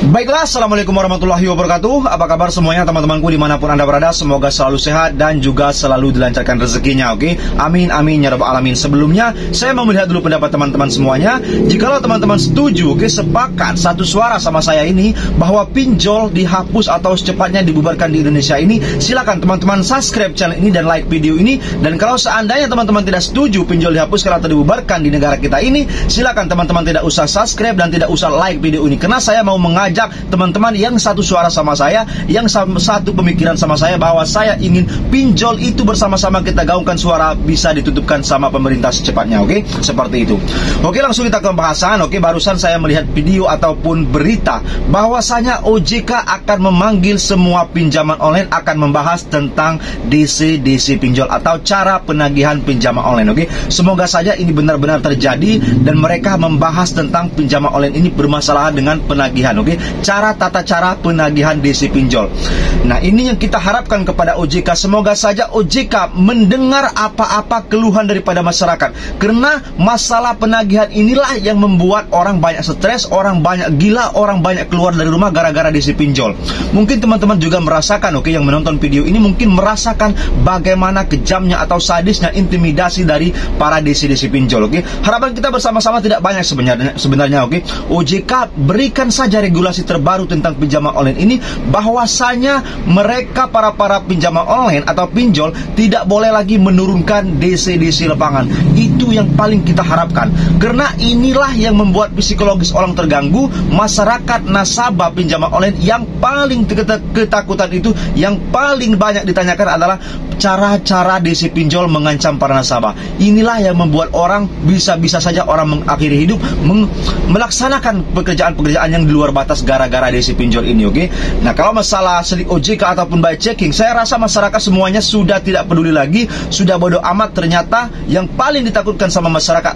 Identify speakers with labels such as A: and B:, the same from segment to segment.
A: Baiklah, Assalamualaikum warahmatullahi wabarakatuh. Apa kabar semuanya teman-temanku dimanapun Anda berada? Semoga selalu sehat dan juga selalu dilancarkan rezekinya, oke? Amin, amin, ya rabbal alamin. Sebelumnya, saya mau melihat dulu pendapat teman-teman semuanya. Jikalau teman-teman setuju, oke, sepakat satu suara sama saya ini bahwa pinjol dihapus atau secepatnya dibubarkan di Indonesia ini, silakan teman-teman subscribe channel ini dan like video ini. Dan kalau seandainya teman-teman tidak setuju pinjol dihapuskan atau dibubarkan di negara kita ini, silakan teman-teman tidak usah subscribe dan tidak usah like video ini, karena saya mau mengajak teman-teman yang satu suara sama saya, yang satu pemikiran sama saya, bahwa saya ingin pinjol itu bersama-sama kita gaungkan suara bisa ditutupkan sama pemerintah secepatnya, oke? Seperti itu. Oke, langsung kita ke pembahasan. Oke, barusan saya melihat video ataupun berita bahwasanya OJK akan memanggil semua pinjaman online, akan membahas tentang DC pinjol atau cara penagihan pinjaman online, oke? Semoga saja ini benar-benar terjadi dan mereka membahas tentang pinjaman online ini bermasalah dengan penagihan, oke? Tata cara penagihan DC pinjol. Nah, ini yang kita harapkan kepada OJK. Semoga saja OJK mendengar apa-apa keluhan daripada masyarakat, karena masalah penagihan inilah yang membuat orang banyak stres, orang banyak gila, orang banyak keluar dari rumah gara-gara DC pinjol. Mungkin teman-teman juga merasakan, oke, yang menonton video ini mungkin merasakan bagaimana kejamnya atau sadisnya intimidasi dari para DC pinjol, oke? Harapan kita bersama-sama tidak banyak sebenarnya, oke? OJK berikan saja regulasi terbaru tentang pinjaman online ini, bahwasanya mereka para pinjaman online atau pinjol tidak boleh lagi menurunkan DC lapangan. Itu yang paling kita harapkan, karena inilah yang membuat psikologis orang terganggu. Masyarakat nasabah pinjaman online yang paling ketakutan itu, yang paling banyak ditanyakan adalah cara-cara DC pinjol mengancam para nasabah. Inilah yang membuat orang bisa-bisa saja orang mengakhiri hidup melaksanakan pekerjaan-pekerjaan yang di luar batas gara-gara DC pinjol ini, oke? Nah, kalau masalah selik OJK ataupun by checking, saya rasa masyarakat semuanya sudah tidak peduli lagi, sudah bodoh amat. Ternyata yang paling ditakutkan sama masyarakat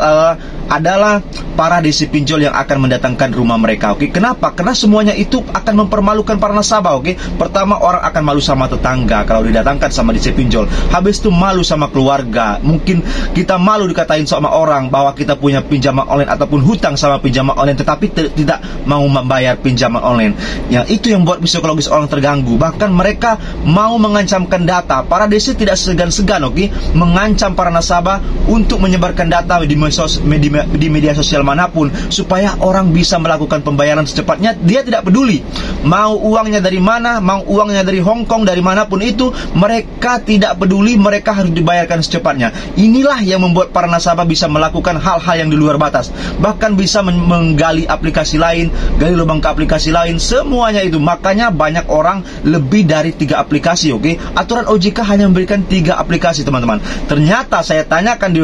A: adalah para DC pinjol yang akan mendatangkan rumah mereka, oke? Kenapa? Karena semuanya itu akan mempermalukan para nasabah, oke? Pertama, orang akan malu sama tetangga kalau didatangkan sama DC pinjol. Habis itu malu sama keluarga. Mungkin kita malu dikatain sama orang bahwa kita punya pinjaman online ataupun hutang sama pinjaman online, tetapi tidak mau membayar pinjaman online. Ya, itu yang buat psikologis orang terganggu. Bahkan mereka mau mengancamkan data. Para DC tidak segan-segan, oke, mengancam para nasabah untuk menyebarkan data di media sosial manapun supaya orang bisa melakukan pembayaran secepatnya. Dia tidak peduli mau uangnya dari mana, mau uangnya dari Hong Kong, dari manapun itu, mereka tidak peduli, mereka harus dibayarkan secepatnya. Inilah yang membuat para nasabah bisa melakukan hal-hal yang di luar batas, bahkan bisa menggali aplikasi lain, gali lubang ke aplikasi lain, semuanya itu. Makanya banyak orang lebih dari 3 aplikasi, oke? Aturan OJK hanya memberikan 3 aplikasi, teman-teman. Ternyata saya tanyakan di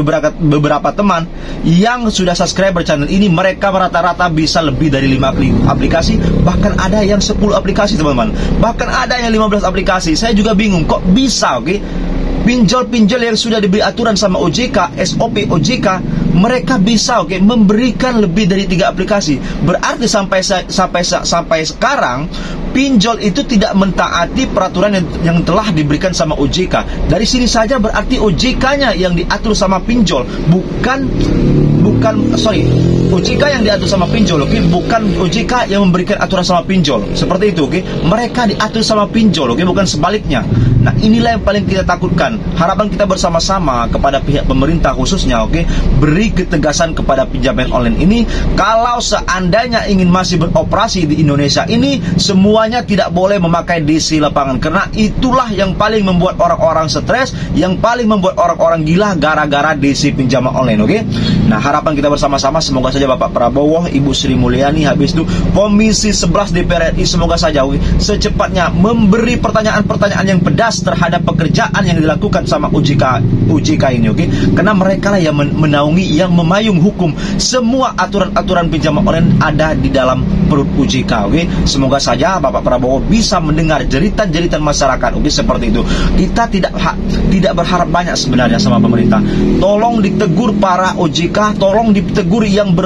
A: beberapa teman yang sudah subscriber channel ini, mereka rata-rata bisa lebih dari 5 aplikasi, bahkan ada yang 10 aplikasi, teman-teman. Bahkan ada yang 15 aplikasi. Saya juga bingung, kok bisa, oke? Pinjol-pinjol yang sudah diberi aturan sama OJK, SOP OJK, mereka bisa, oke, memberikan lebih dari 3 aplikasi. Berarti sampai sekarang pinjol itu tidak mentaati peraturan yang telah diberikan sama OJK. Dari sini saja berarti OJK-nya yang diatur sama pinjol, OJK yang diatur sama pinjol, oke? Bukan OJK yang memberikan aturan sama pinjol. Seperti itu, oke? Mereka diatur sama pinjol, oke? Bukan sebaliknya. Nah, inilah yang paling kita takutkan. Harapan kita bersama-sama kepada pihak pemerintah khususnya, oke? Beri ketegasan kepada pinjaman online ini. Kalau seandainya ingin masih beroperasi di Indonesia ini, semuanya tidak boleh memakai DC lapangan, karena itulah yang paling membuat orang-orang stres, yang paling membuat orang-orang gila gara-gara DC pinjaman online, oke? Nah, harapan kita bersama-sama, semoga saja Bapak Prabowo, Ibu Sri Mulyani, habis itu Komisi 11 DPR RI, semoga saja secepatnya memberi pertanyaan-pertanyaan yang pedas terhadap pekerjaan yang dilakukan sama OJK ini, oke? Karena mereka lah yang menaungi, yang memayung hukum. Semua aturan-aturan pinjaman online ada di dalam perut OJK, oke? Semoga saja Bapak Prabowo bisa mendengar jeritan-jeritan masyarakat, oke? Seperti itu. Kita tidak berharap banyak sebenarnya sama pemerintah. Tolong ditegur para OJK, tolong ditegur yang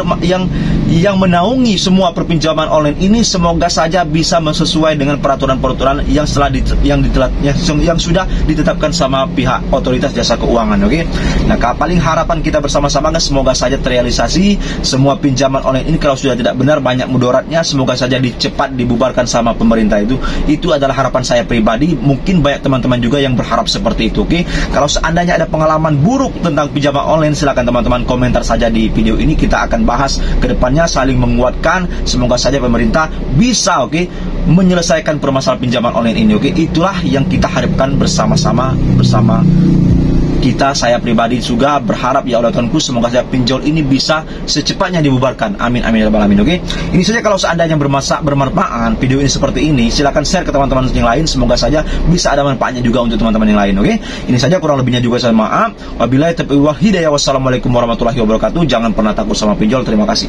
A: menaungi semua perpinjaman online ini. Semoga saja bisa sesuai dengan peraturan-peraturan yang sudah ditetapkan sama pihak otoritas jasa keuangan, oke? Nah, paling harapan kita bersama-sama semoga saja terrealisasi semua pinjaman online ini. Kalau sudah tidak benar, banyak mudaratnya secepatnya, semoga saja cepat dibubarkan sama pemerintah itu adalah harapan saya pribadi. Mungkin banyak teman-teman juga yang berharap seperti itu. Oke, kalau seandainya ada pengalaman buruk tentang pinjaman online, silakan teman-teman komentar saja di video ini, kita akan bahas ke depannya, saling menguatkan. Semoga saja pemerintah bisa menyelesaikan permasalahan pinjaman online ini. Itulah yang kita harapkan bersama-sama bersama kita. Saya pribadi juga berharap, ya Allah Tuhanku, semoga saja pinjol ini bisa secepatnya dibubarkan. Amin amin ya rabbal alamin. Ini saja, kalau seandainya bermanfaat video ini seperti ini, silakan share ke teman-teman yang lain. Semoga saja bisa ada manfaatnya juga untuk teman-teman yang lain. Ini saja, kurang lebihnya juga saya maaf. Wabillahi taufiq wal hidayah. Wassalamualaikum warahmatullahi wabarakatuh. Jangan pernah takut sama pinjol. Terima kasih.